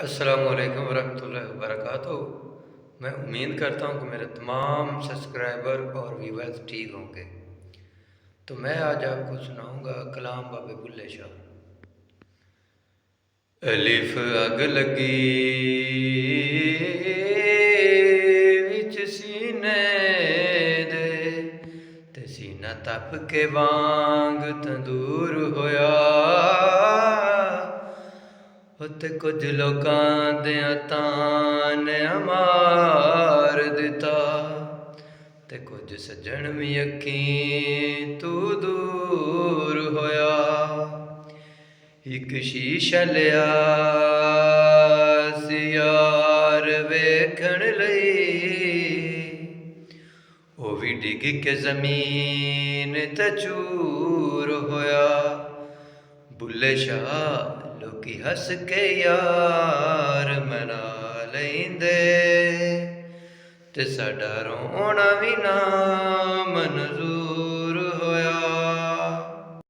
अस्सलामुअलैकुम वरहमतुल्लाहि वबरकातुहू। मैं उम्मीद करता हूँ कि मेरे तमाम सब्सक्राइबर और व्यूवर्स ठीक होंगे। तो मैं आज आपको सुनाऊँगा कलाम बाबे बुल्ले शाह। अलिफ अग लगी विच सीने दे ते सीना तप के वांग तंदूर होया। उत्ते कुछ लोकां दियां तां ने मार दिता ते कुछ सज्जण भी अखीं तू दूर होया। एक शीशा लिया सी यार वेखण लई, ओ भी डिग के जमीन ते चूर होया। बुल्ले शाह लोकी हस के यार मना लैंदे ते साडा रोना भी ना मंजूर